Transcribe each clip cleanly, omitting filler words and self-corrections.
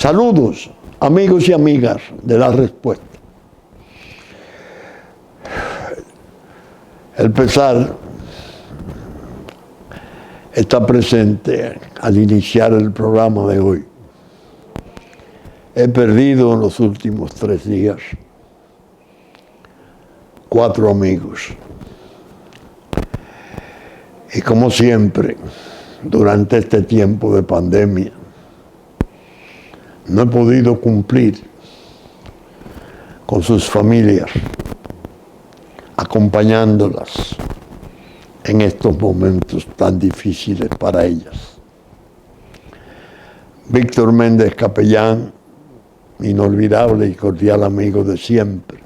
Saludos, amigos y amigas de La Respuesta. El pesar está presente al iniciar el programa de hoy. He perdido en los últimos 3 días 4 amigos. Y como siempre, durante este tiempo de pandemia, no he podido cumplir con sus familias, acompañándolas en estos momentos tan difíciles para ellas. Víctor Méndez Capellán, inolvidable y cordial amigo de siempre.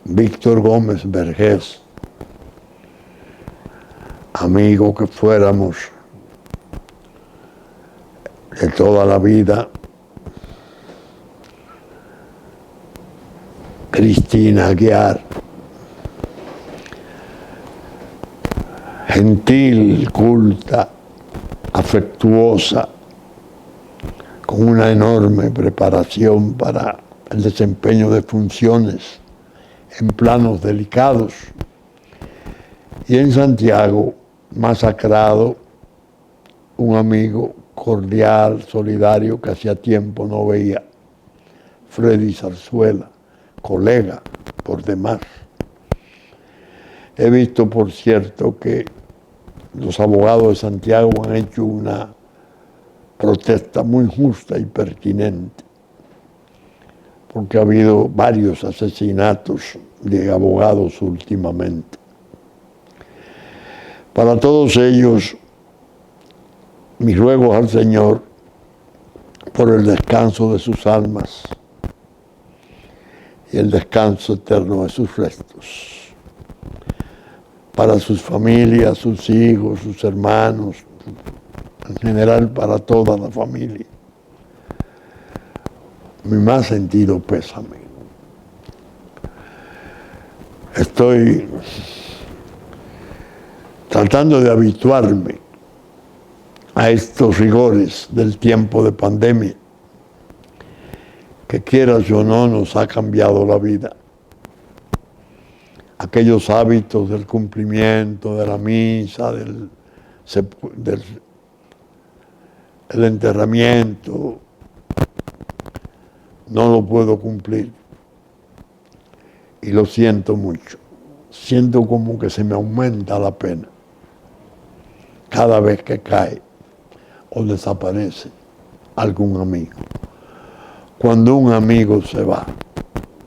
Víctor Gómez Vergés, amigo que fuéramos de toda la vida. Cristina Aguiar, gentil, culta, afectuosa, con una enorme preparación para el desempeño de funciones en planos delicados. Y en Santiago, masacrado, un amigo cordial, solidario, que hacía tiempo no veía, Freddy Zarzuela, colega por demás. He visto, por cierto, que los abogados de Santiago han hecho una protesta muy justa y pertinente, porque ha habido varios asesinatos de abogados últimamente. Para todos ellos, mis ruegos al Señor por el descanso de sus almas y el descanso eterno de sus restos. Para sus familias, sus hijos, sus hermanos, en general para toda la familia. Mi más sentido pésame. Estoy tratando de habituarme a estos rigores del tiempo de pandemia, que quieras o no nos ha cambiado la vida. Aquellos hábitos del cumplimiento de la misa, del enterramiento, no lo puedo cumplir. Y lo siento mucho. Siento como que se me aumenta la pena cada vez que cae o desaparece algún amigo. Cuando un amigo se va,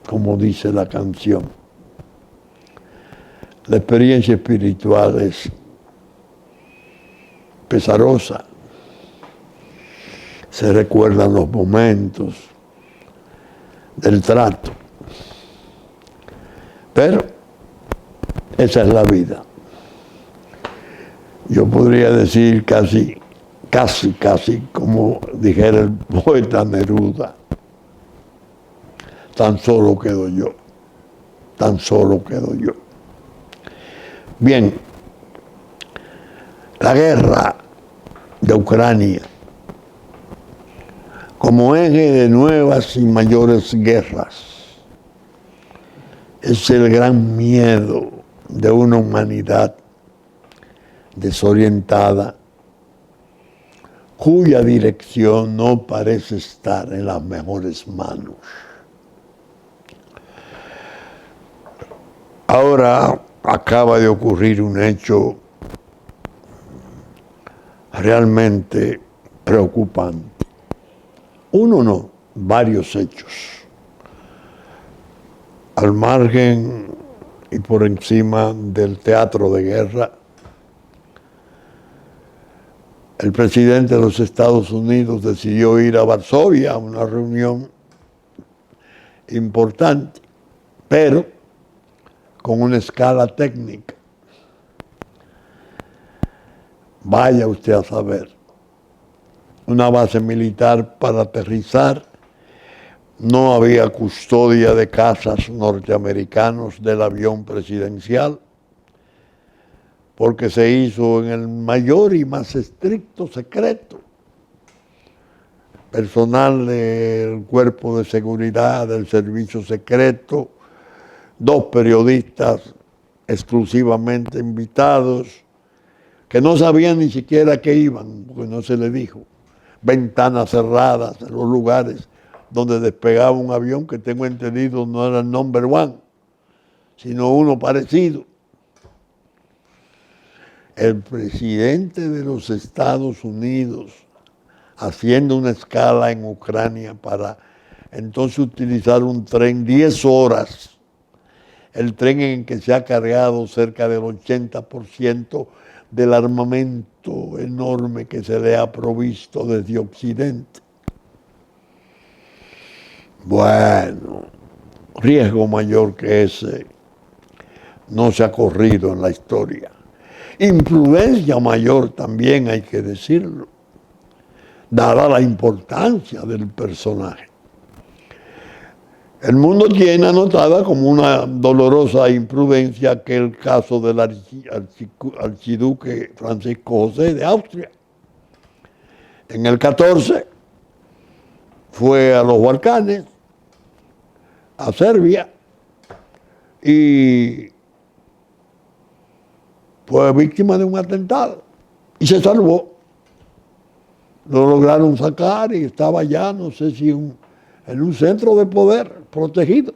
como dice la canción, la experiencia espiritual es pesarosa. Se recuerdan los momentos del trato. Pero esa es la vida. Yo podría decir casi como dijera el poeta Neruda, tan solo quedo yo, tan solo quedo yo. Bien, la guerra de Ucrania, como eje de nuevas y mayores guerras, es el gran miedo de una humanidad desorientada, cuya dirección no parece estar en las mejores manos. Ahora acaba de ocurrir un hecho realmente preocupante. Uno no, varios hechos. Al margen y por encima del teatro de guerra, el presidente de los Estados Unidos decidió ir a Varsovia a una reunión importante, pero con una escala técnica. Vaya usted a saber, una base militar para aterrizar, no había custodia de cazas norteamericanos del avión presidencial, porque se hizo en el mayor y más estricto secreto. personal del cuerpo de seguridad, del servicio secreto, 2 periodistas exclusivamente invitados, que no sabían ni siquiera que iban, porque no se les dijo. Ventanas cerradas en los lugares donde despegaba un avión que tengo entendido no era el number one, sino uno parecido. El presidente de los Estados Unidos haciendo una escala en Ucrania para entonces utilizar un tren 10 horas, el tren en que se ha cargado cerca del 80% del armamento enorme que se le ha provisto desde Occidente. Bueno, riesgo mayor que ese no se ha corrido en la historia. Imprudencia mayor también, hay que decirlo, dada la importancia del personaje. El mundo tiene anotada como una dolorosa imprudencia aquel caso del archiduque Francisco José de Austria. En el 14 fue a los Balcanes, a Serbia, y fue víctima de un atentado y se salvó. Lo lograron sacar y estaba ya, no sé si en un centro de poder protegido.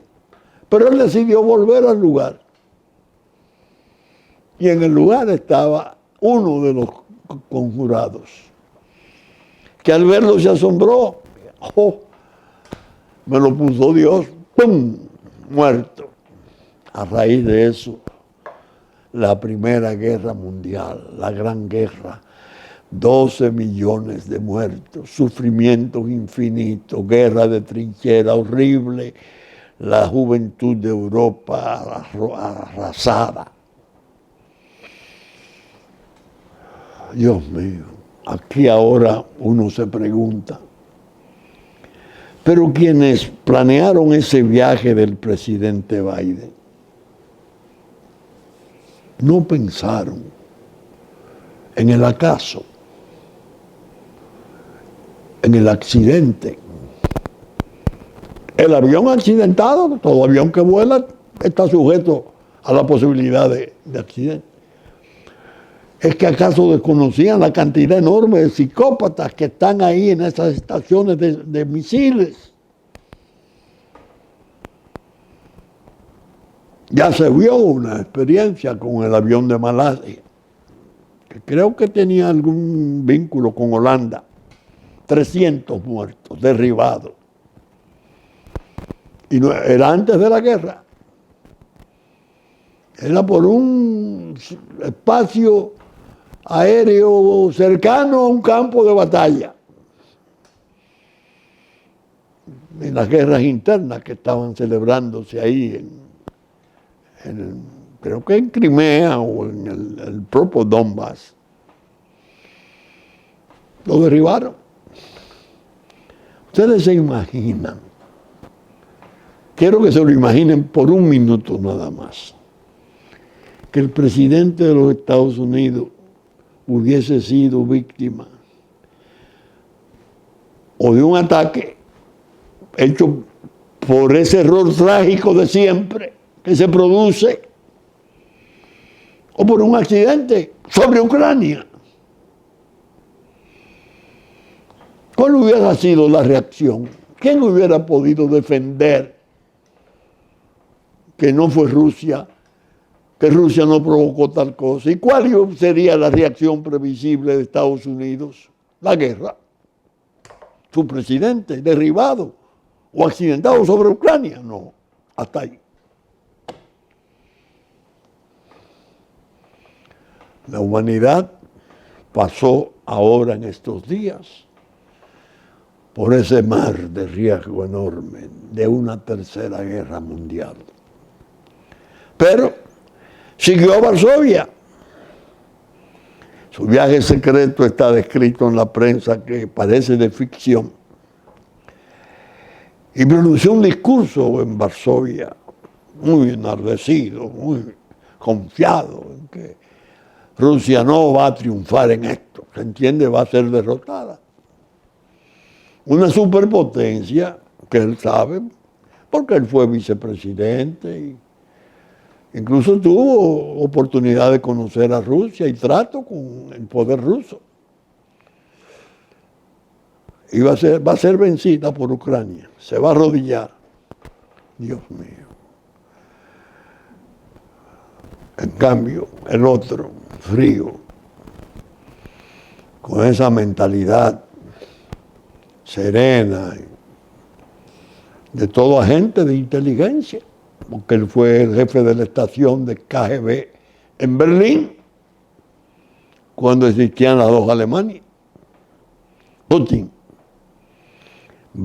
Pero él decidió volver al lugar. Y en el lugar estaba uno de los conjurados, que al verlo se asombró. ¡Oh! Me lo puso Dios. ¡Pum! Muerto. A raíz de eso, la Primera Guerra Mundial, la Gran Guerra, 12 millones de muertos, sufrimientos infinitos, guerra de trinchera horrible, la juventud de Europa arrasada. Dios mío, aquí ahora uno se pregunta, pero quienes planearon ese viaje del presidente Biden no pensaron en el acaso, en el accidente. El avión accidentado, todo avión que vuela está sujeto a la posibilidad de accidente. ¿Es que acaso desconocían la cantidad enorme de psicópatas que están ahí en esas estaciones de misiles? Ya se vio una experiencia con el avión de Malasia, que creo que tenía algún vínculo con Holanda. 300 muertos, derribados. Y no, era antes de la guerra. Era por un espacio aéreo cercano a un campo de batalla. En las guerras internas que estaban celebrándose ahí, creo que en Crimea o en el propio Donbass. Lo derribaron. Ustedes se imaginan, quiero que se lo imaginen por un minuto nada más, que el presidente de los Estados Unidos hubiese sido víctima o de un ataque hecho por ese error trágico de siempre que se produce, o por un accidente sobre Ucrania. ¿Cuál hubiera sido la reacción? ¿Quién hubiera podido defender que no fue Rusia, que Rusia no provocó tal cosa? ¿Y cuál sería la reacción previsible de Estados Unidos? La guerra. Su presidente derribado o accidentado sobre Ucrania. No, hasta ahí. La humanidad pasó ahora en estos días por ese mar de riesgo enorme de una tercera guerra mundial. Pero siguió a Varsovia. Su viaje secreto está descrito en la prensa que parece de ficción. Y pronunció un discurso en Varsovia muy enardecido, muy confiado en que Rusia no va a triunfar en esto. ¿Se entiende? Va a ser derrotada. una superpotencia que él sabe, porque él fue vicepresidente y incluso tuvo oportunidad de conocer a Rusia y trato con el poder ruso. Y va a ser vencida por Ucrania, se va a arrodillar. Dios mío. En cambio, el otro, frío, con esa mentalidad serena, de todo agente de inteligencia, porque él fue el jefe de la estación de KGB en Berlín, cuando existían las dos Alemanias. Putin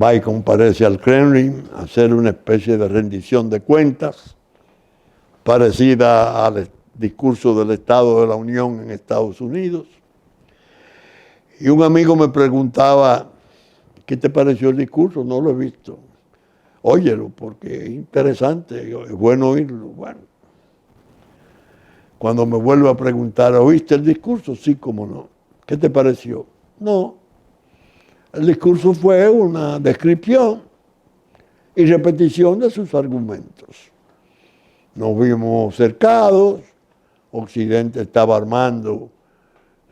va y comparece al Kremlin a hacer una especie de rendición de cuentas parecida al discurso del Estado de la Unión en Estados Unidos. Y un amigo me preguntaba, ¿qué te pareció el discurso? No lo he visto. Óyelo, porque es interesante, es bueno oírlo. Bueno, cuando me vuelve a preguntar, ¿oíste el discurso? Sí, cómo no. ¿Qué te pareció? No. El discurso fue una descripción y repetición de sus argumentos. Nos vimos cercados, Occidente estaba armando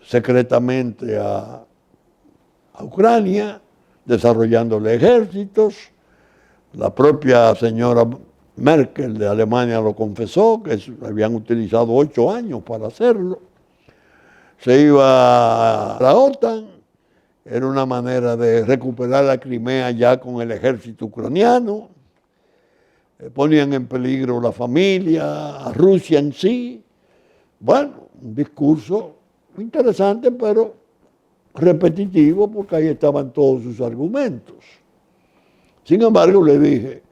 secretamente a Ucrania, desarrollándole ejércitos. La propia señora Merkel de Alemania lo confesó, que habían utilizado 8 años para hacerlo. Se iba a la OTAN, era una manera de recuperar la Crimea ya con el ejército ucraniano. Ponían en peligro la familia, a Rusia en sí. Bueno, un discurso interesante, pero repetitivo, porque ahí estaban todos sus argumentos. Sin embargo, le dije,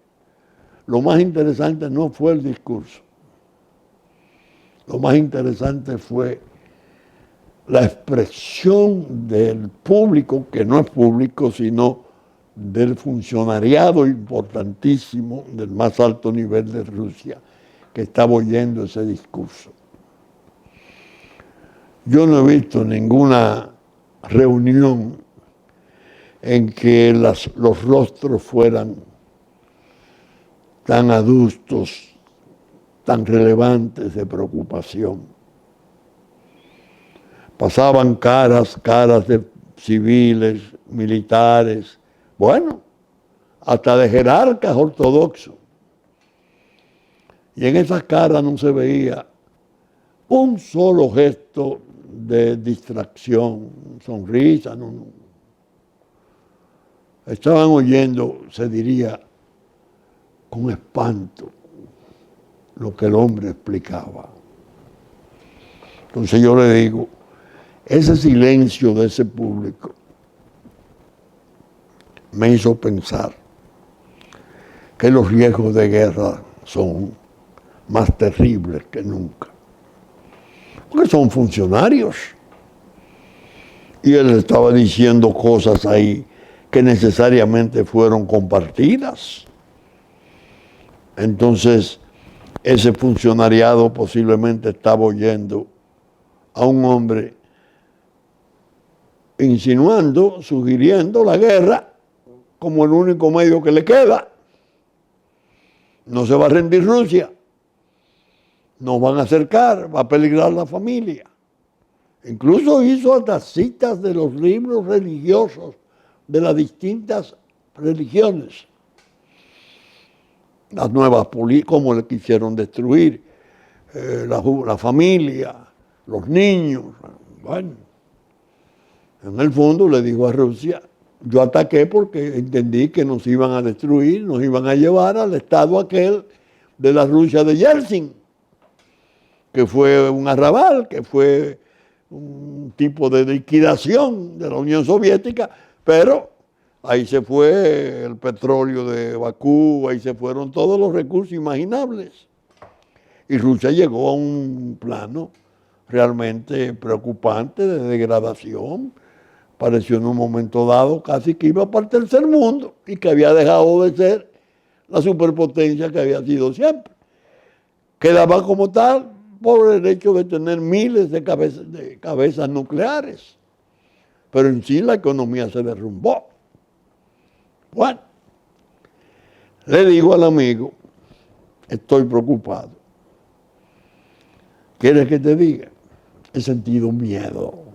lo más interesante no fue el discurso. Lo más interesante fue la expresión del público, que no es público, sino del funcionariado importantísimo del más alto nivel de Rusia, que estaba oyendo ese discurso. Yo no he visto ninguna reunión en que los rostros fueran tan adustos, tan relevantes de preocupación. Pasaban caras de civiles, militares, bueno, hasta de jerarcas ortodoxos. Y en esas caras no se veía un solo gesto de distracción, sonrisa, no. Estaban oyendo, se diría, con espanto, lo que el hombre explicaba. Entonces yo le digo, ese silencio de ese público me hizo pensar que los riesgos de guerra son más terribles que nunca. Porque son funcionarios. Y él estaba diciendo cosas ahí que necesariamente fueron compartidas. Entonces, ese funcionariado posiblemente estaba oyendo a un hombre insinuando, sugiriendo la guerra como el único medio que le queda. No se va a rendir Rusia, nos van a acercar, va a peligrar la familia. Incluso hizo hasta citas de los libros religiosos de las distintas religiones. Las nuevas cómo le quisieron destruir la familia, los niños. Bueno, en el fondo le dijo a Rusia, yo ataqué porque entendí que nos iban a destruir, nos iban a llevar al estado aquel de la Rusia de Yeltsin, que fue un arrabal, que fue un tipo de liquidación de la Unión Soviética, pero ahí se fue el petróleo de Bakú, ahí se fueron todos los recursos imaginables. Y Rusia llegó a un plano realmente preocupante de degradación. Pareció en un momento dado casi que iba para el tercer mundo y que había dejado de ser la superpotencia que había sido siempre. Quedaba como tal por el hecho de tener miles de cabezas nucleares. Pero en sí la economía se derrumbó. Bueno, le digo al amigo, estoy preocupado. ¿Quieres que te diga? He sentido miedo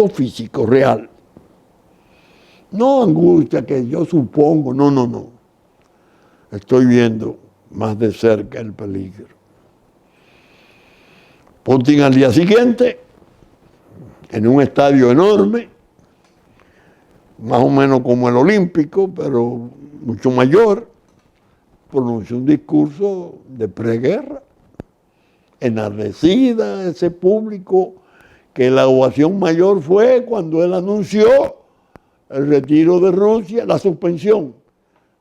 físico, real. No angustia que yo supongo, no. Estoy viendo más de cerca el peligro. Putin al día siguiente, en un estadio enorme, más o menos como el Olímpico, pero mucho mayor, pronunció un discurso de preguerra, enardecida ese público, que la ovación mayor fue cuando él anunció el retiro de Rusia, la suspensión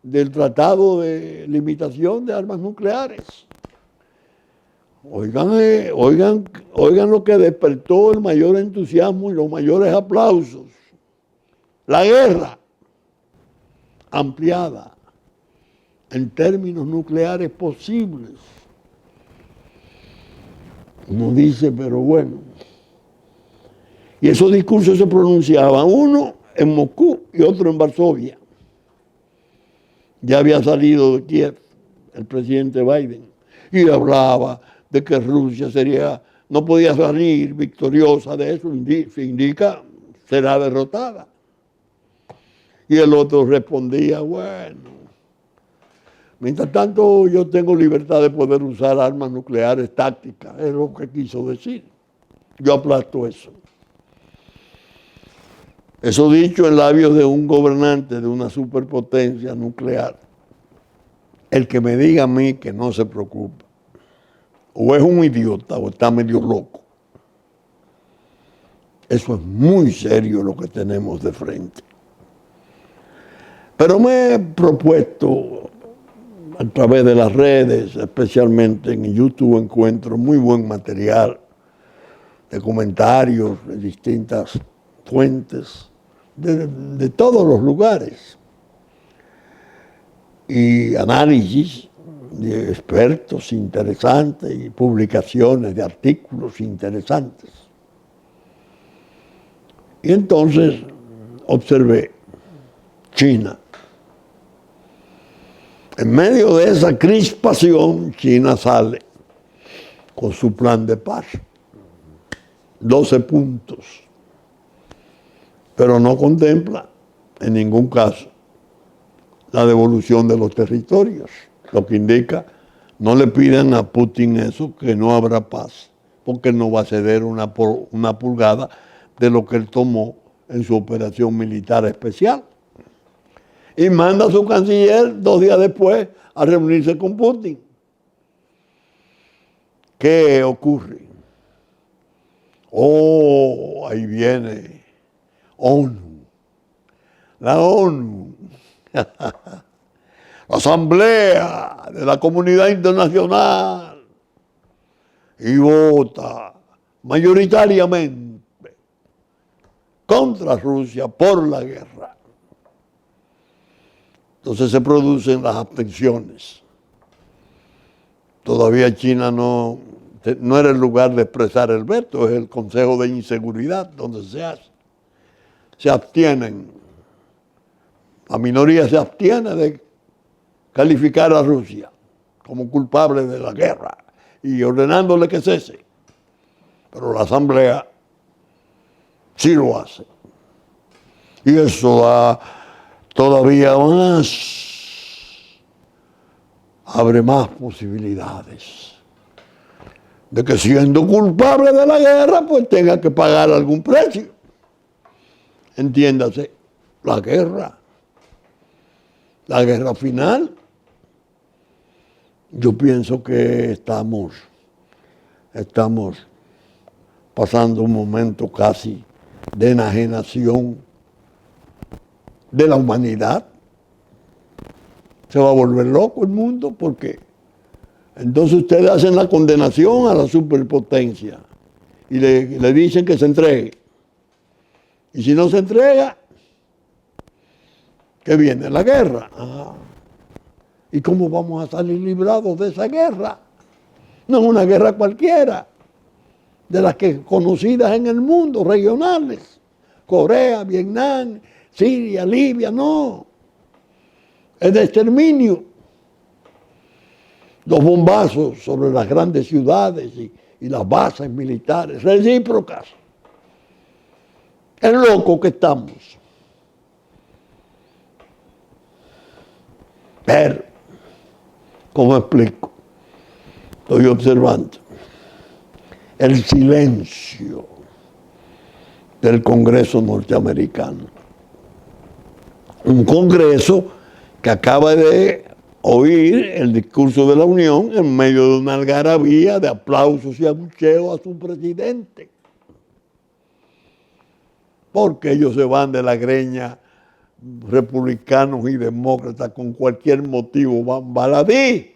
del Tratado de Limitación de Armas Nucleares. Oigan lo que despertó el mayor entusiasmo y los mayores aplausos. La guerra ampliada en términos nucleares posibles. Uno dice, pero bueno. Y esos discursos se pronunciaban, uno en Moscú y otro en Varsovia. Ya había salido de Kiev el presidente Biden y hablaba de que Rusia no podía salir victoriosa de eso, se indica, será derrotada. Y el otro respondía, bueno, mientras tanto yo tengo libertad de poder usar armas nucleares tácticas, es lo que quiso decir. Yo aplasto eso. Eso dicho en labios de un gobernante de una superpotencia nuclear. El que me diga a mí que no se preocupa, o es un idiota o está medio loco. Eso es muy serio lo que tenemos de frente. Pero me he propuesto a través de las redes, especialmente en YouTube, encuentro muy buen material de comentarios de distintas fuentes, de todos los lugares, y análisis de expertos interesantes y publicaciones de artículos interesantes. Y entonces observé China. En medio de esa crispación, China sale con su plan de paz. 12 puntos. Pero no contempla en ningún caso la devolución de los territorios, lo que indica, no le pidan a Putin eso, que no habrá paz, porque no va a ceder una pulgada de lo que él tomó en su operación militar especial. Y manda a su canciller 2 días después a reunirse con Putin. ¿Qué ocurre? Oh, ahí viene ONU. La ONU. La Asamblea de la Comunidad Internacional. Y vota mayoritariamente contra Rusia por la guerra. Entonces se producen las abstenciones. Todavía China no era el lugar de expresar el veto, es el Consejo de Inseguridad donde se hace. Se abstienen. La minoría se abstiene de calificar a Rusia como culpable de la guerra y ordenándole que cese. Pero la Asamblea sí lo hace. Y eso da todavía abre más posibilidades de que siendo culpable de la guerra, pues tenga que pagar algún precio. Entiéndase, la guerra final. Yo pienso que estamos pasando un momento casi de enajenación de la humanidad. Se va a volver loco el mundo porque entonces ustedes hacen la condenación a la superpotencia y le dicen que se entregue. Y si no se entrega, ¿qué viene? La guerra. ¿Y cómo vamos a salir librados de esa guerra? No es una guerra cualquiera, de las que conocidas en el mundo, regionales. Corea, Vietnam, Siria, Libia, no. es de exterminio. Los bombazos sobre las grandes ciudades y las bases militares, recíprocas. Es loco que estamos. Pero, ¿cómo explico? Estoy observando el silencio del Congreso norteamericano. Un Congreso que acaba de oír el discurso de la Unión en medio de una algarabía de aplausos y abucheos a su presidente. Porque ellos se van de la greña, republicanos y demócratas, con cualquier motivo van baladí.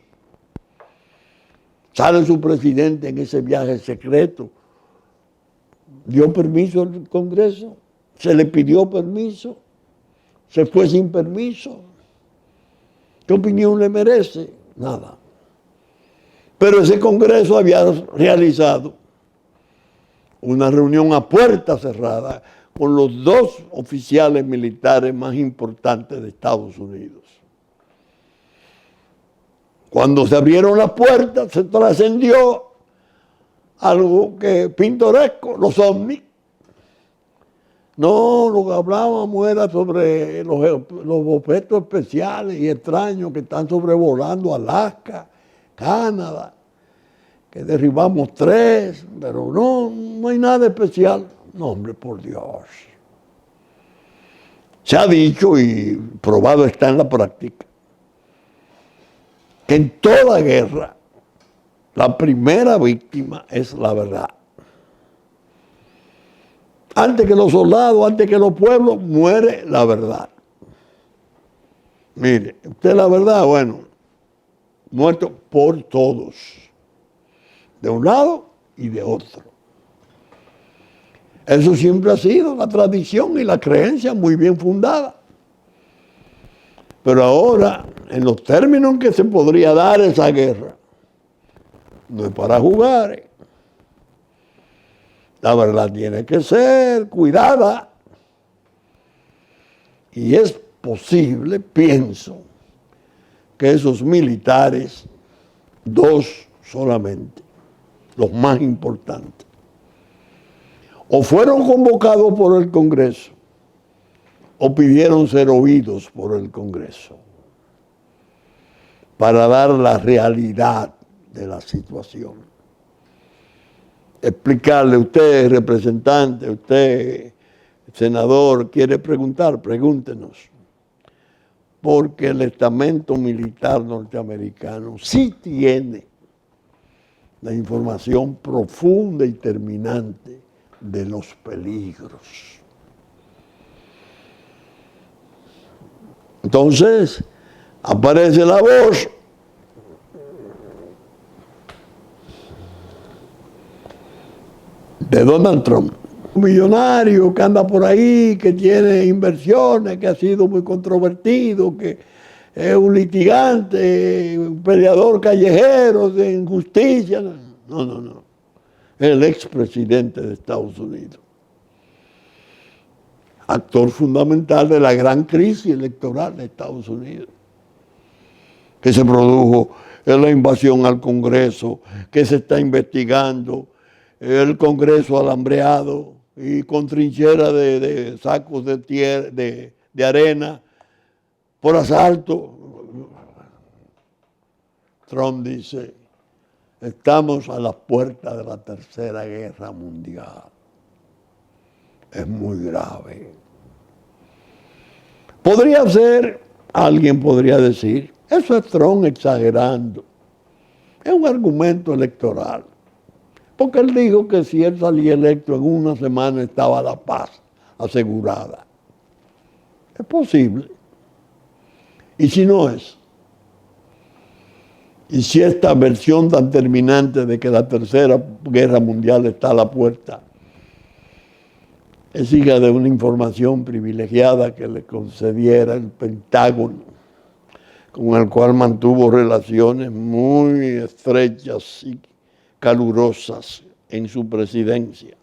Sale su presidente en ese viaje secreto. ¿Dio permiso al Congreso? ¿Se le pidió permiso? ¿Se fue sin permiso? ¿Qué opinión le merece? Nada. Pero ese Congreso había realizado una reunión a puerta cerrada con los dos oficiales militares más importantes de Estados Unidos. Cuando se abrieron las puertas, se trascendió algo que pintoresco, los ovnis. No, lo que hablábamos era sobre los objetos especiales y extraños que están sobrevolando Alaska, Canadá, que derribamos 3, pero no hay nada especial. No, hombre, por Dios. Se ha dicho y probado está en la práctica que en toda guerra la primera víctima es la verdad. Antes que los soldados, antes que los pueblos, muere la verdad. Mire, usted la verdad, bueno, muerto por todos, de un lado y de otro. Eso siempre ha sido la tradición y la creencia muy bien fundada. Pero ahora, en los términos en que se podría dar esa guerra, no es para jugar. La verdad tiene que ser cuidada. Y es posible, pienso, que esos militares, 2 solamente, los más importantes, o fueron convocados por el Congreso, o pidieron ser oídos por el Congreso, para dar la realidad de la situación. Explicarle, usted representante, usted senador, quiere preguntar, pregúntenos. Porque el estamento militar norteamericano sí tiene la información profunda y terminante de los peligros. Entonces, aparece la voz de Donald Trump, un millonario que anda por ahí, que tiene inversiones, que ha sido muy controvertido, que es un litigante, un peleador callejero de injusticia. No. Es el expresidente de Estados Unidos. Actor fundamental de la gran crisis electoral de Estados Unidos, que se produjo en la invasión al Congreso, que se está investigando, el Congreso alambreado y con trincheras de sacos de arena por asalto. Trump dice, estamos a las puertas de la Tercera Guerra Mundial. Es muy grave. Podría ser, alguien podría decir, eso es Trump exagerando. Es un argumento electoral. Porque él dijo que si él salía electo en una semana estaba la paz asegurada. Es posible. ¿Y si no es? ¿Y si esta versión tan terminante de que la Tercera Guerra Mundial está a la puerta es hija de una información privilegiada que le concediera el Pentágono, con el cual mantuvo relaciones muy estrechas y calurosas en su presidencia?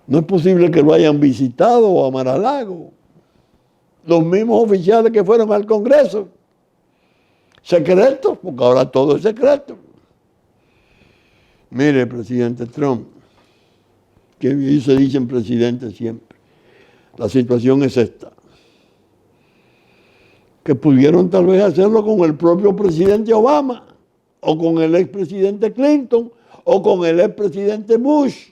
No es posible que lo hayan visitado a Mar-a-Lago. los mismos oficiales que fueron al Congreso. Secretos, porque ahora todo es secreto. Mire, presidente Trump, que se dicen presidente siempre, la situación es esta. Que pudieron tal vez hacerlo con el propio presidente Obama, o con el expresidente Clinton, o con el expresidente Bush.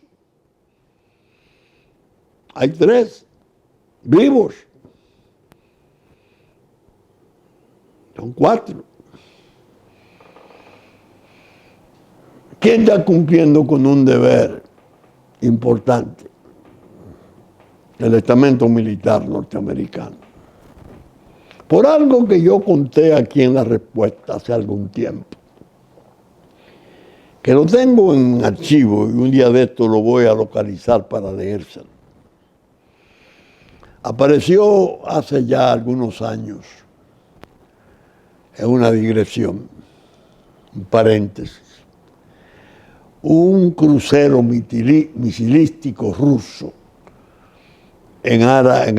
Hay 3 vivos. Son 4. ¿Quién está cumpliendo con un deber importante? El estamento militar norteamericano. Por algo que yo conté aquí en la respuesta hace algún tiempo, que lo tengo en archivo y un día de esto lo voy a localizar para leérselo. Apareció hace ya algunos años, en una digresión, un paréntesis, un crucero misilístico ruso en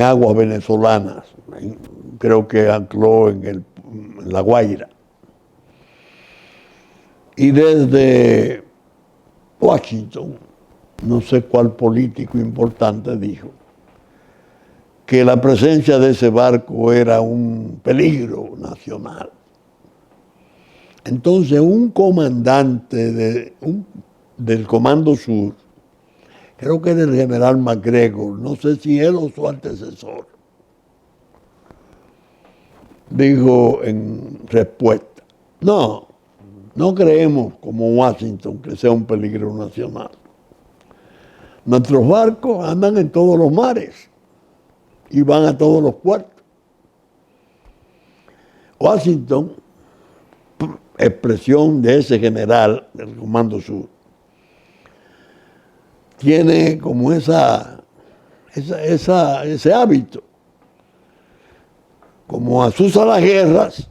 aguas venezolanas, creo que ancló en La Guaira. Y desde Washington, no sé cuál político importante dijo que la presencia de ese barco era un peligro nacional. Entonces un comandante del Comando Sur, creo que era el general McGregor, no sé si él o su antecesor, dijo en respuesta, no creemos como Washington que sea un peligro nacional. Nuestros barcos andan en todos los mares y van a todos los puertos. Washington, expresión de ese general del Comando Sur, tiene como ese hábito, como asusa las guerras,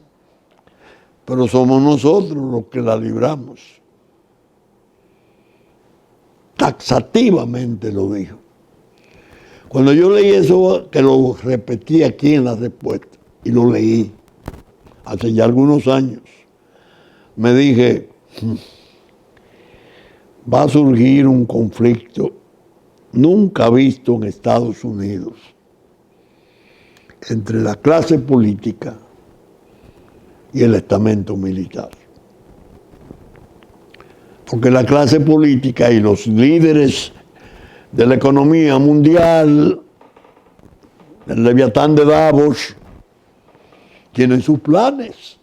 pero somos nosotros los que la libramos. Taxativamente lo dijo. Cuando yo leí eso, que lo repetí aquí en la respuesta, y lo leí hace ya algunos años, me dije, va a surgir un conflicto nunca visto en Estados Unidos entre la clase política y el estamento militar. Porque la clase política y los líderes de la economía mundial, el Leviatán de Davos, tienen sus planes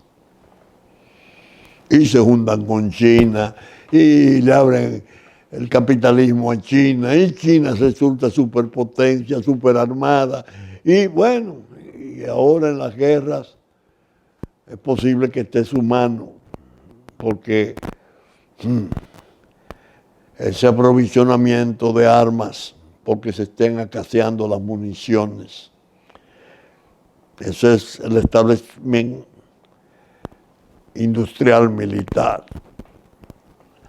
y se juntan con China y le abren el capitalismo a China y China resulta superpotencia, superarmada y bueno, y ahora en las guerras es posible que esté su mano porque ese aprovisionamiento de armas porque se estén escaseando las municiones. Ese es el establecimiento industrial militar.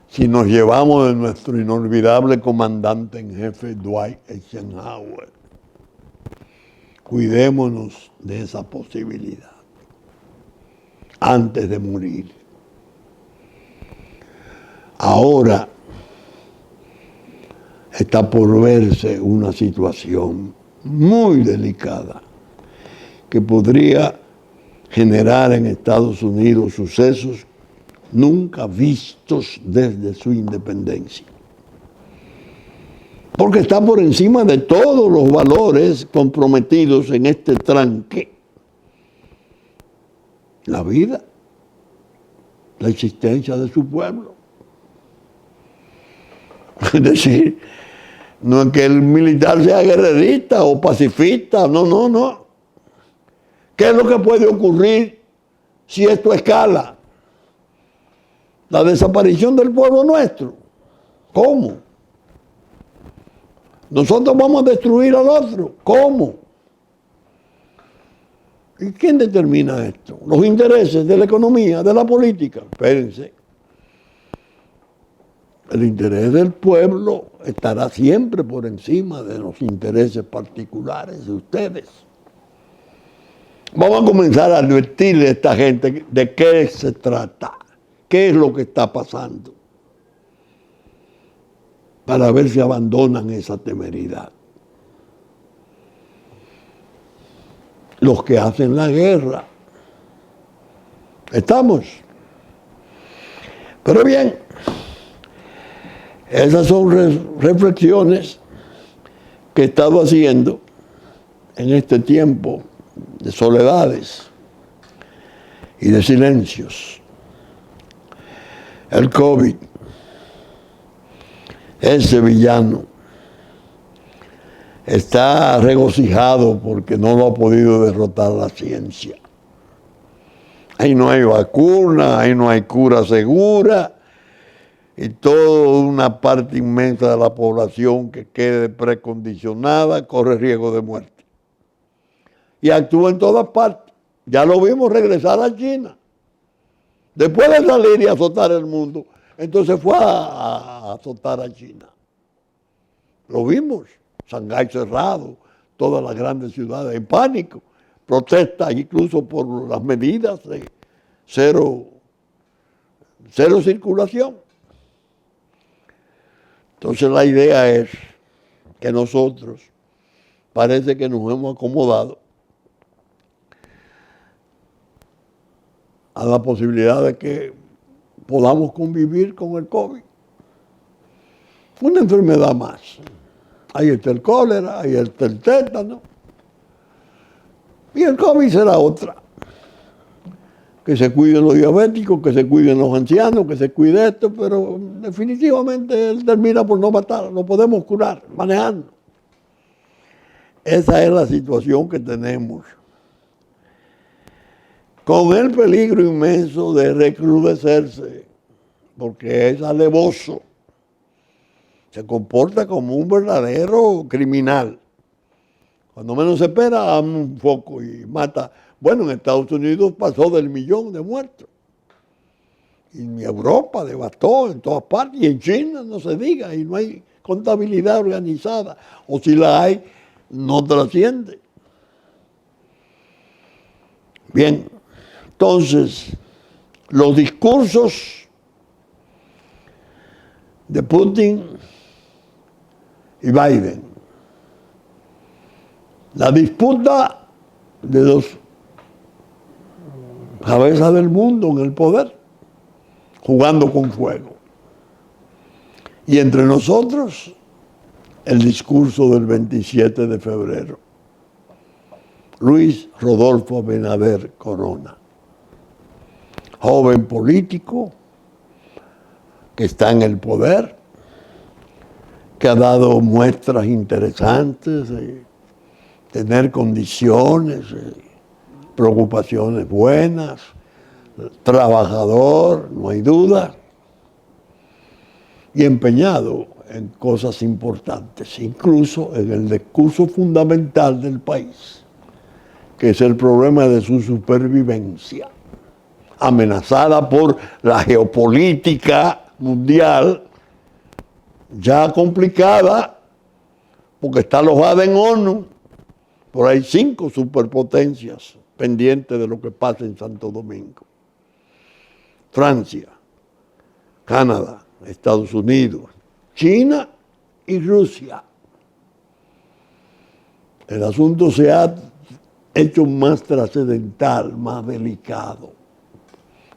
Si nos llevamos de nuestro inolvidable comandante en jefe Dwight Eisenhower, cuidémonos de esa posibilidad antes de morir. Ahora está por verse una situación muy delicada que podría generar en Estados Unidos sucesos nunca vistos desde su independencia. Porque está por encima de todos los valores comprometidos en este tranque. La vida, la existencia de su pueblo. Es decir, no es que el militar sea guerrerista o pacifista, no. ¿Qué es lo que puede ocurrir si esto escala? La desaparición del pueblo nuestro. ¿Cómo? Nosotros vamos a destruir al otro. ¿Cómo? ¿Y quién determina esto? Los intereses de la economía, de la política. Espérense. El interés del pueblo estará siempre por encima de los intereses particulares de ustedes. Vamos a comenzar a advertirle a esta gente de qué se trata, qué es lo que está pasando, para ver si abandonan esa temeridad. Los que hacen la guerra. ¿Estamos? Pero bien, esas son reflexiones que he estado haciendo en este tiempo de soledades y de silencios. El COVID, ese villano, está regocijado porque no lo ha podido derrotar la ciencia. Ahí no hay vacuna, ahí no hay cura segura, y toda una parte inmensa de la población que quede precondicionada corre riesgo de muerte. Y actúa en todas partes. Ya lo vimos regresar a China. Después de salir y azotar el mundo, entonces fue a azotar a China. Lo vimos. Shanghái cerrado, todas las grandes ciudades en pánico, protestas incluso por las medidas de cero circulación. Entonces la idea es que nosotros parece que nos hemos acomodado a la posibilidad de que podamos convivir con el COVID. Una enfermedad más. Ahí está el cólera, ahí está el tétano. Y el COVID será otra. Que se cuiden los diabéticos, que se cuiden los ancianos, que se cuide esto, pero definitivamente él termina por no matar, lo podemos curar, manejando. Esa es la situación que tenemos. Con el peligro inmenso de recrudecerse, porque es alevoso. Se comporta como un verdadero criminal. Cuando menos se espera, da un foco y mata. Bueno, en Estados Unidos pasó del 1.000.000 de muertos. Y en Europa devastó en todas partes. Y en China no se diga. Y no hay contabilidad organizada. O si la hay, no trasciende. Bien, entonces, los discursos de Putin y Biden, la disputa de los cabezas del mundo en el poder, jugando con fuego. Y entre nosotros, el discurso del 27 de febrero. Luis Rodolfo Abinader Corona, joven político que está en el poder, que ha dado muestras interesantes de tener condiciones, preocupaciones buenas, trabajador, no hay duda, y empeñado en cosas importantes, incluso en el discurso fundamental del país, que es el problema de su supervivencia, amenazada por la geopolítica mundial, ya complicada, porque está alojada en ONU, por ahí 5 superpotencias pendientes de lo que pasa en Santo Domingo. Francia, Canadá, Estados Unidos, China y Rusia. El asunto se ha hecho más trascendental, más delicado.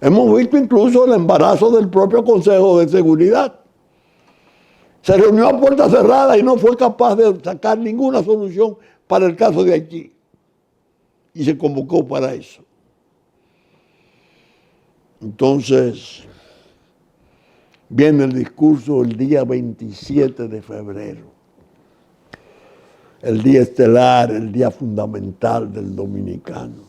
Hemos visto incluso el embarazo del propio Consejo de Seguridad. Se reunió a puerta cerrada y no fue capaz de sacar ninguna solución para el caso de Haití. Y se convocó para eso. Entonces, viene el discurso el día 27 de febrero. El día estelar, el día fundamental del dominicano.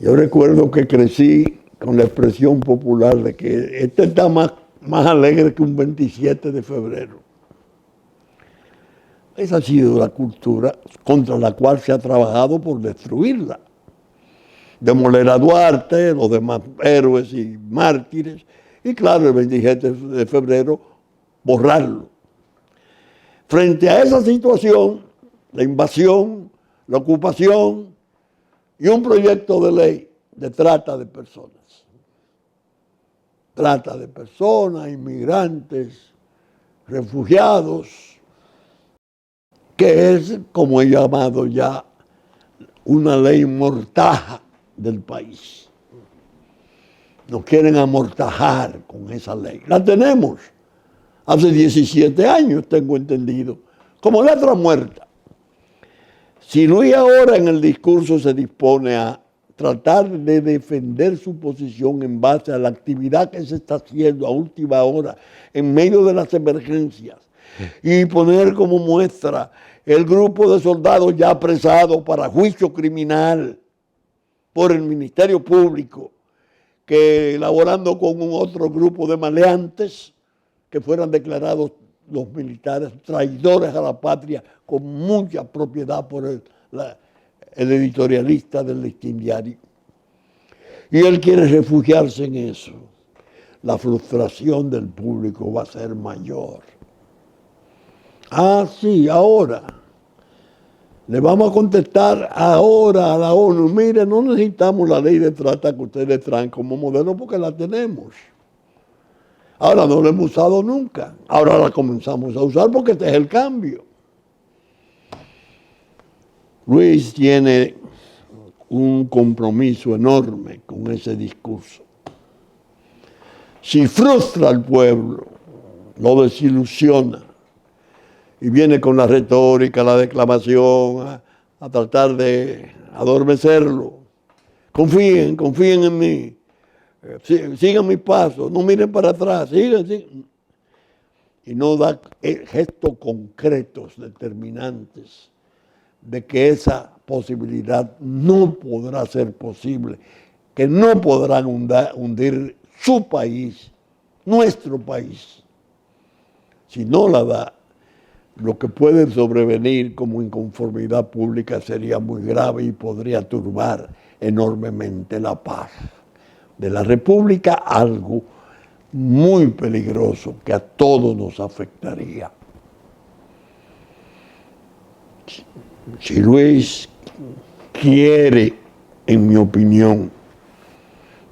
Yo recuerdo que crecí con la expresión popular de que este está más alegre que un 27 de febrero. Esa ha sido la cultura contra la cual se ha trabajado por destruirla. Demoler a Duarte, los demás héroes y mártires, y claro, el 27 de febrero, borrarlo. Frente a esa situación, la invasión, la ocupación y un proyecto de ley de trata de personas. Trata de personas, inmigrantes, refugiados, que es, como he llamado ya, una ley mortaja del país. Nos quieren amortajar con esa ley. La tenemos. Hace 17 años, tengo entendido, como letra muerta. Si Luis ahora en el discurso se dispone a tratar de defender su posición en base a la actividad que se está haciendo a última hora en medio de las emergencias y poner como muestra el grupo de soldados ya apresados para juicio criminal por el Ministerio Público, que elaborando con un otro grupo de maleantes que fueran declarados los militares traidores a la patria con mucha propiedad por el editorialista del Listín Diario. Y él quiere refugiarse en eso. La frustración del público va a ser mayor. Ah, sí, ahora. Le vamos a contestar ahora a la ONU. Mire, no necesitamos la ley de trata que ustedes traen como modelo porque la tenemos. Ahora no la hemos usado nunca. Ahora la comenzamos a usar porque este es el cambio. Luis tiene un compromiso enorme con ese discurso. Si frustra al pueblo, lo desilusiona y viene con la retórica, la declamación, a tratar de adormecerlo. Confíen en mí. Sigan mis pasos, no miren para atrás, sigan. Y no da gestos concretos, determinantes, de que esa posibilidad no podrá ser posible, que no podrán hundir su país, nuestro país. Si no la da, lo que puede sobrevenir como inconformidad pública sería muy grave y podría turbar enormemente la paz de la República, algo muy peligroso que a todos nos afectaría. Si Luis quiere, en mi opinión,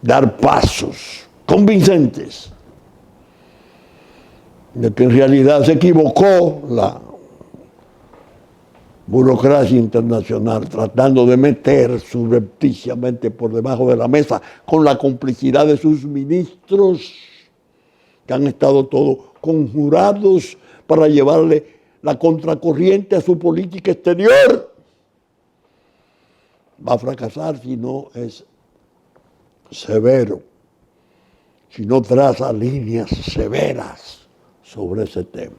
dar pasos convincentes de que en realidad se equivocó la burocracia internacional tratando de meter subrepticiamente por debajo de la mesa con la complicidad de sus ministros que han estado todos conjurados para llevarle la contracorriente a su política exterior. Va a fracasar si no es severo, si no traza líneas severas sobre ese tema.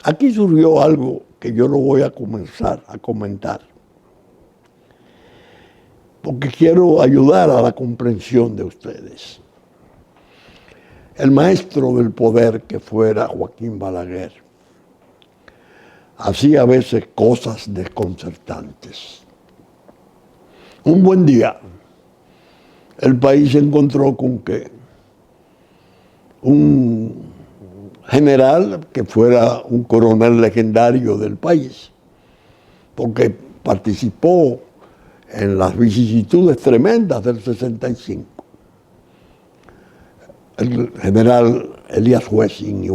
Aquí surgió algo que yo lo voy a comenzar a comentar, porque quiero ayudar a la comprensión de ustedes. El maestro del poder que fuera Joaquín Balaguer hacía a veces cosas desconcertantes. Un buen día, el país se encontró con que un general que fuera un coronel legendario del país, porque participó en las vicisitudes tremendas del 65. El general Elías Wessing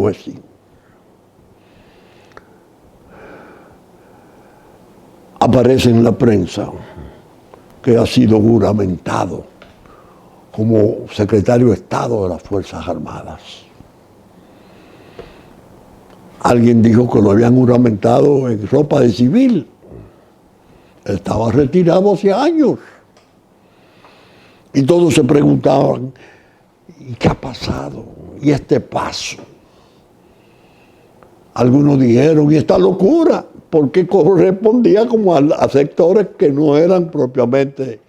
aparece en la prensa que ha sido juramentado como secretario de Estado de las Fuerzas Armadas. Alguien dijo que lo habían juramentado en ropa de civil. Él estaba retirado hace años. Y todos se preguntaban, ¿y qué ha pasado? ¿Y este paso? Algunos dijeron, ¿y esta locura? Porque correspondía como a sectores que no eran propiamente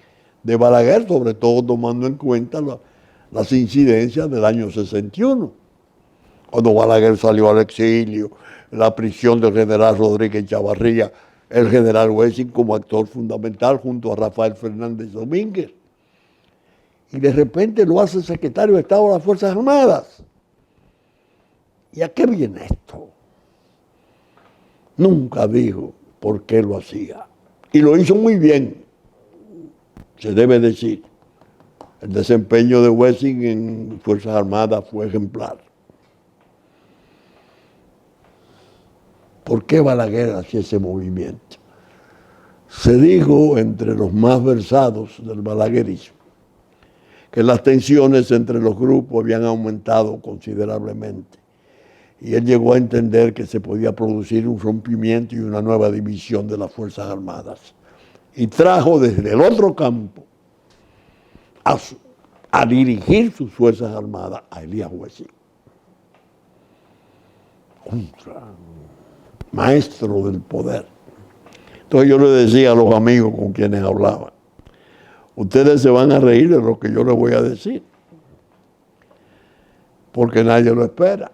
de Balaguer, sobre todo tomando en cuenta las incidencias del año 61. Cuando Balaguer salió al exilio, la prisión del general Rodríguez Chavarría, el general Wessing como actor fundamental junto a Rafael Fernández Domínguez. Y de repente lo hace secretario de Estado de las Fuerzas Armadas. ¿Y a qué viene esto? Nunca dijo por qué lo hacía. Y lo hizo muy bien, se debe decir. El desempeño de Wessing en Fuerzas Armadas fue ejemplar. ¿Por qué Balaguer hacía ese movimiento? Se dijo entre los más versados del balaguerismo que las tensiones entre los grupos habían aumentado considerablemente. Y él llegó a entender que se podía producir un rompimiento y una nueva división de las Fuerzas Armadas. Y trajo desde el otro campo a dirigir sus Fuerzas Armadas a Elías Wessing. Un maestro del poder. Entonces yo le decía a los amigos con quienes hablaba, ustedes se van a reír de lo que yo les voy a decir, porque nadie lo espera.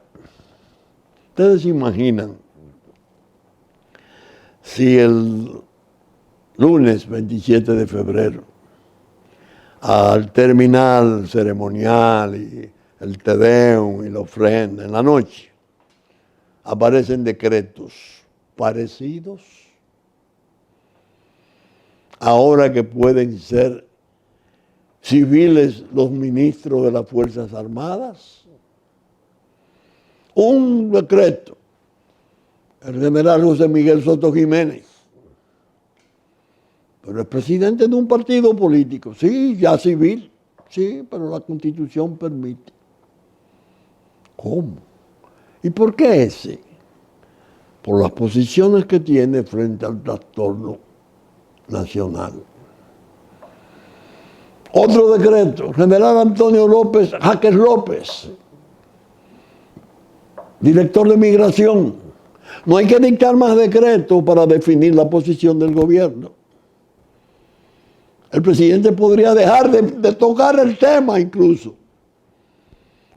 Ustedes se imaginan si el lunes 27 de febrero, al terminar el ceremonial y el Te Deum y la ofrenda en la noche, aparecen decretos parecidos, ahora que pueden ser civiles los ministros de las Fuerzas Armadas. Un decreto, el general José Miguel Soto Jiménez, pero es presidente de un partido político, sí, ya civil, sí, pero la Constitución permite. ¿Cómo? ¿Y por qué ese? Por las posiciones que tiene frente al trastorno nacional. Otro decreto, general Antonio López, Jaques López, director de Migración. No hay que dictar más decretos para definir la posición del gobierno. El presidente podría dejar de tocar el tema incluso,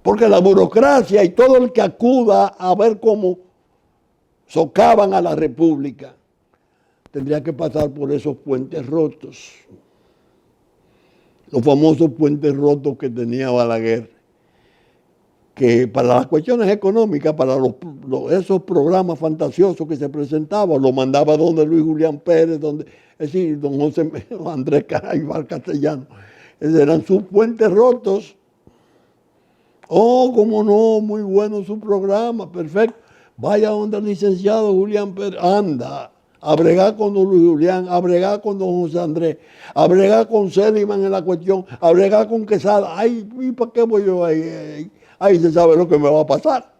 porque la burocracia y todo el que acuda a ver cómo socavan a la República tendría que pasar por esos puentes rotos, los famosos puentes rotos que tenía Balaguer, que para las cuestiones económicas, para esos programas fantasiosos que se presentaban, lo mandaba donde Luis Julián Pérez, es decir, don José Andrés Caraybar Castellano. Esos eran sus puentes rotos. Oh, cómo no, muy bueno su programa, perfecto. Vaya donde el licenciado Julián Pérez, anda, a bregar con don Luis Julián, a bregar con don José Andrés, a bregar con Seliman en la cuestión, a bregar con Quesada. Ay, ¿y para qué voy yo ahí? Ahí se sabe lo que me va a pasar.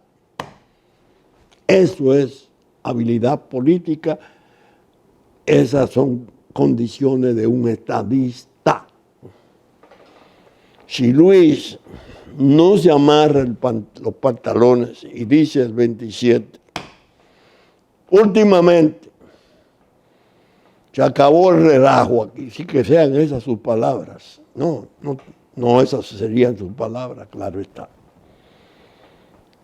Eso es habilidad política. Esas son condiciones de un estadista. Si Luis no se amarra los pantalones y dice el 27, últimamente se acabó el relajo aquí, sí que sean esas sus palabras. No esas serían sus palabras, claro está.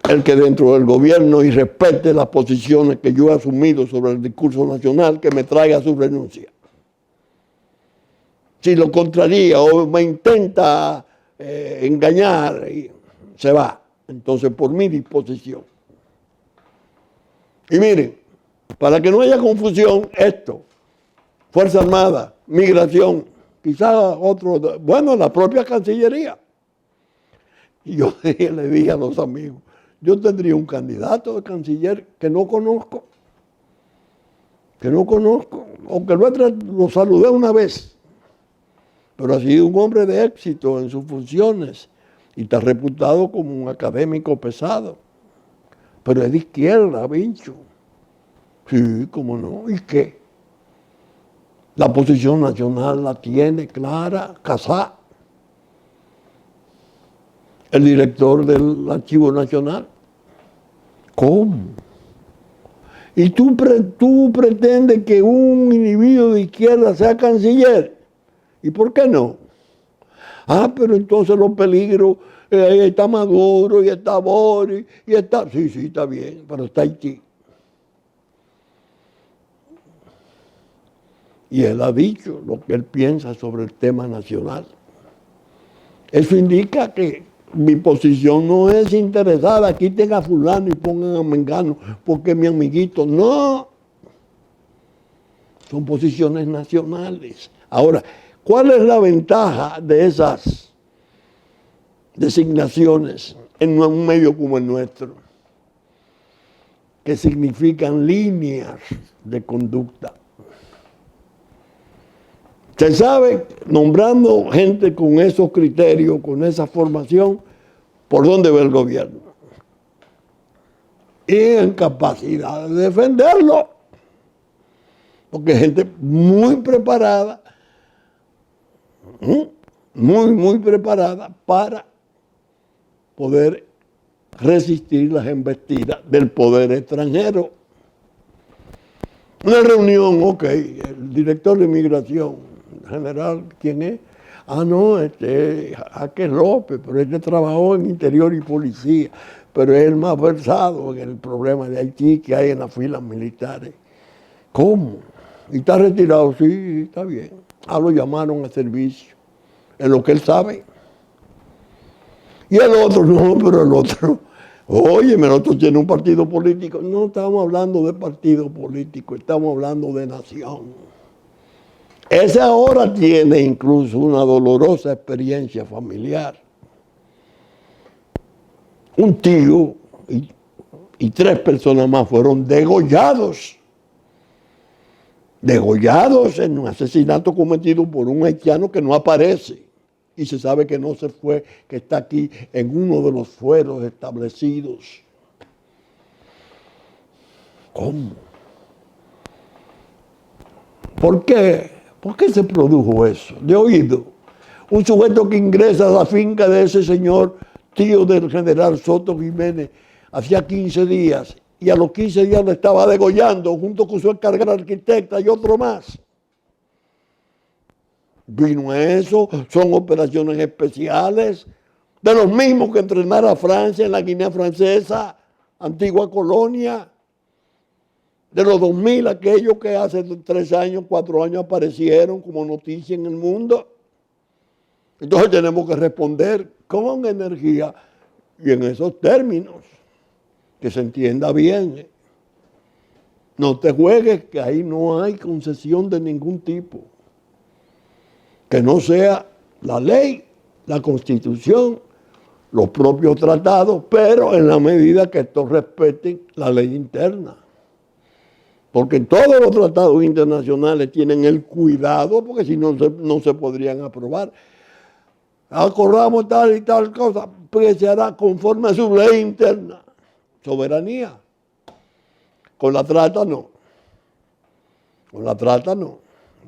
El que dentro del gobierno y respete las posiciones que yo he asumido sobre el discurso nacional, que me traiga su renuncia. Si lo contraría o me intenta engañar, se va. Entonces, por mi disposición. Y miren, para que no haya confusión, esto, Fuerza Armada, Migración, quizás otro, bueno, la propia Cancillería. Y yo le dije a los amigos, yo tendría un candidato de canciller que no conozco, aunque lo saludé una vez, pero ha sido un hombre de éxito en sus funciones y está reputado como un académico pesado, pero es de izquierda, Vincho. Sí, cómo no, ¿y qué? La posición nacional la tiene clara, Casá, el director del Archivo Nacional. ¿Cómo? Y tú pretendes que un individuo de izquierda sea canciller. ¿Y por qué no? Ah, pero entonces los peligros, está Maduro y está Boris y está... Sí, está bien, pero está Haití. Y él ha dicho lo que él piensa sobre el tema nacional. Eso indica que mi posición no es interesada, quiten a fulano y pongan a mengano, porque es mi amiguito. No. son posiciones nacionales. Ahora, ¿cuál es la ventaja de esas designaciones en un medio como el nuestro? Que significan líneas de conducta. Se sabe, nombrando gente con esos criterios, con esa formación, por dónde va el gobierno. Y en capacidad de defenderlo. Porque es gente muy preparada, muy preparada para poder resistir las embestidas del poder extranjero. Una reunión, ok, el director de inmigración general, ¿quién es? Ah, no, Jaque López, pero este trabajó en interior y policía, pero es el más versado en el problema de Haití que hay en las filas militares. ¿Cómo? ¿Y está retirado? Sí, está bien. Ah, lo llamaron a servicio, en lo que él sabe. Y el otro, no, pero el otro, oye, el otro tiene un partido político. No estamos hablando de partido político, estamos hablando de nación. Ese ahora tiene incluso una dolorosa experiencia familiar. Un tío y 3 personas más fueron degollados en un asesinato cometido por un haitiano que no aparece. Y se sabe que no se fue, que está aquí en uno de los fueros establecidos. ¿Cómo? ¿Por qué? ¿Por qué se produjo eso? De oído. Un sujeto que ingresa a la finca de ese señor, tío del general Soto Jiménez, hacía 15 días, y a los 15 días lo estaba degollando junto con su encargada arquitecta y otro más. Vino eso, son operaciones especiales, de los mismos que entrenara a Francia en la Guinea Francesa, antigua colonia, de los 2000, aquellos que hace 3 años, 4 años aparecieron como noticia en el mundo. Entonces tenemos que responder con energía y en esos términos, que se entienda bien. No te juegues, que ahí no hay concesión de ningún tipo. Que no sea la ley, la Constitución, los propios tratados, pero en la medida que estos respeten la ley interna. Porque todos los tratados internacionales tienen el cuidado, porque si no, no se podrían aprobar. Acordamos tal y tal cosa, pues se hará conforme a su ley interna. Soberanía. Con la trata no. Con la trata no.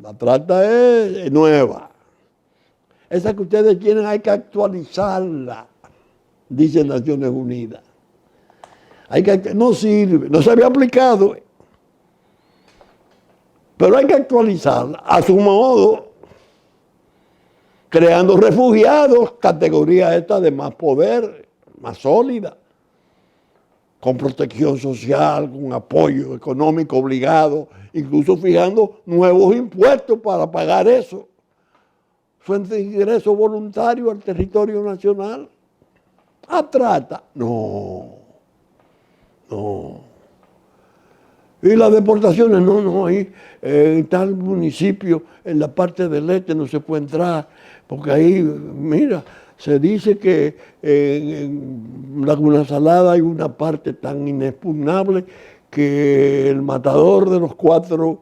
La trata es nueva. Esa que ustedes tienen hay que actualizarla, dice Naciones Unidas. No sirve, no se había aplicado. Pero hay que actualizarla a su modo, creando refugiados, categoría esta de más poder, más sólida, con protección social, con apoyo económico obligado, incluso fijando nuevos impuestos para pagar eso. Su ingreso voluntario al territorio nacional. ¿A trata? No. Y las deportaciones, no, ahí en tal municipio, en la parte del este no se puede entrar, porque ahí, mira, se dice que en Laguna Salada hay una parte tan inexpugnable que el matador de los 4,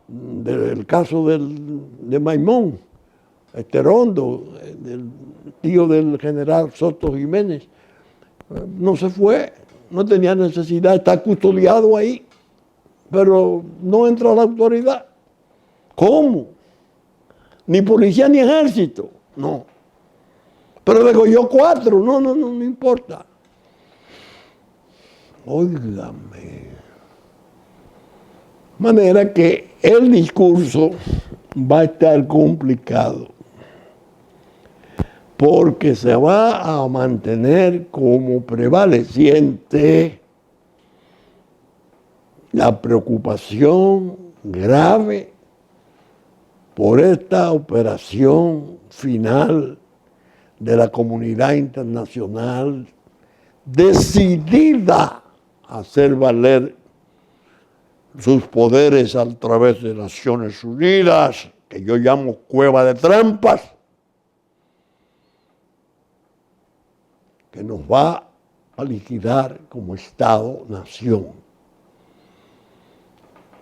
del caso de Maimón, Esterondo, el tío del general Soto Jiménez, no se fue, no tenía necesidad, está custodiado ahí. Pero no entra la autoridad. ¿Cómo? Ni policía ni ejército. No. Pero degolló 4. No importa. Óigame. De manera que el discurso va a estar complicado. Porque se va a mantener como prevaleciente la preocupación grave por esta operación final de la comunidad internacional decidida a hacer valer sus poderes a través de Naciones Unidas, que yo llamo cueva de trampas, que nos va a liquidar como Estado-nación.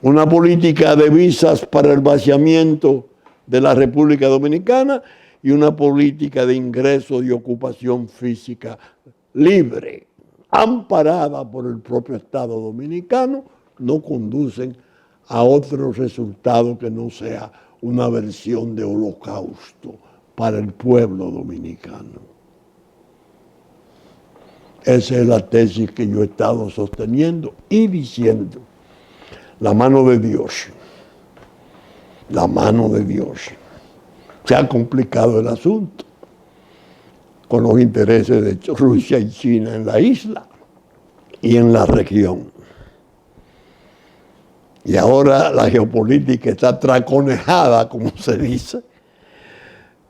Una política de visas para el vaciamiento de la República Dominicana y una política de ingreso y ocupación física libre, amparada por el propio Estado dominicano, no conducen a otro resultado que no sea una versión de holocausto para el pueblo dominicano. Esa es la tesis que yo he estado sosteniendo y diciendo. La mano de Dios. La mano de Dios. Se ha complicado el asunto con los intereses de Rusia y China en la isla y en la región. Y ahora la geopolítica está traconejada, como se dice,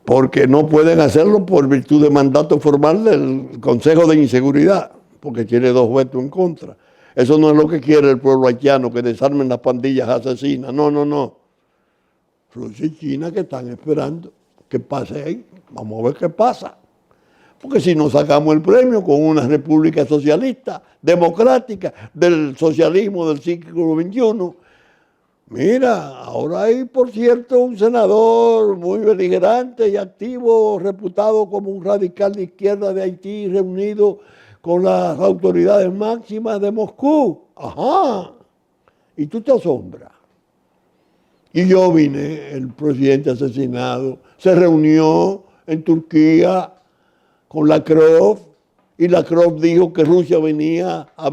porque no pueden hacerlo por virtud de mandato formal del Consejo de Inseguridad, porque tiene 2 vetos en contra. Eso no es lo que quiere el pueblo haitiano, que desarmen las pandillas asesinas. No, no, no. Rusia y China que están esperando que pase ahí. Vamos a ver qué pasa. Porque si nos sacamos el premio con una república socialista, democrática, del socialismo del siglo XXI, mira, ahora hay, por cierto, un senador muy beligerante y activo, reputado como un radical de izquierda de Haití, reunido con las autoridades máximas de Moscú. Ajá. Y tú te asombras. Y yo vine, el presidente asesinado, se reunió en Turquía con Lavrov, y Lavrov dijo que Rusia venía a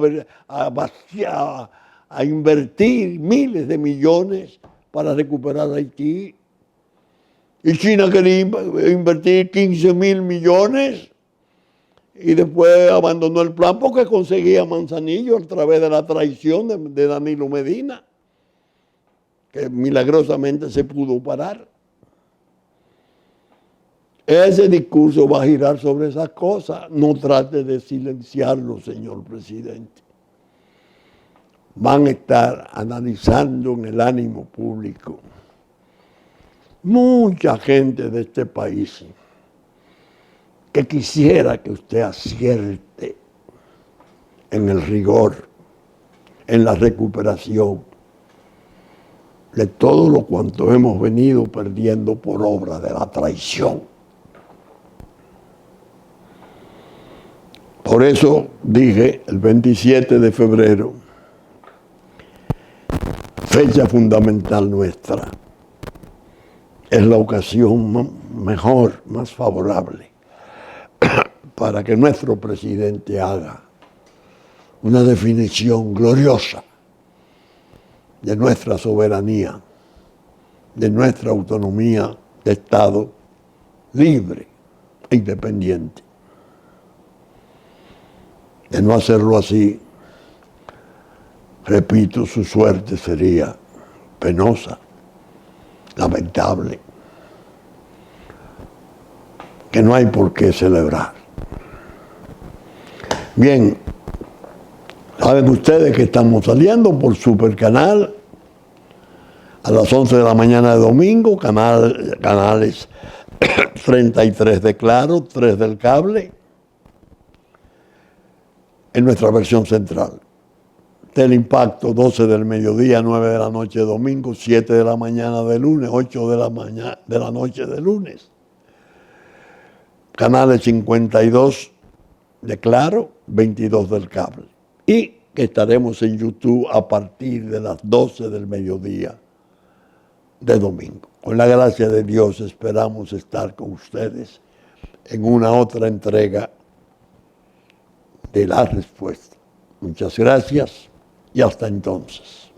invertir miles de millones para recuperar Haití. Y China quería invertir 15.000 millones y después abandonó el plan porque conseguía Manzanillo a través de la traición de Danilo Medina, que milagrosamente se pudo parar. Ese discurso va a girar sobre esas cosas. No trate de silenciarlo, señor presidente. Van a estar analizando en el ánimo público mucha gente de este país que quisiera que usted acierte en el rigor, en la recuperación de todo lo cuanto hemos venido perdiendo por obra de la traición. Por eso dije el 27 de febrero, fecha fundamental nuestra, es la ocasión mejor, más favorable para que nuestro presidente haga una definición gloriosa de nuestra soberanía, de nuestra autonomía de Estado libre e independiente. De no hacerlo así, repito, su suerte sería penosa, lamentable, que no hay por qué celebrar. Bien, saben ustedes que estamos saliendo por Supercanal a las 11 de la mañana de domingo, canales 33 de Claro, 3 del cable, en nuestra versión central. Teleimpacto, 12 del mediodía, 9 de la noche de domingo, 7 de la mañana de lunes, 8 de la noche de lunes. Canales 52 de Claro, 22 del cable. Y que estaremos en YouTube a partir de las 12 del mediodía de domingo. Con la gracia de Dios esperamos estar con ustedes en una otra entrega de La Respuesta. Muchas gracias y hasta entonces.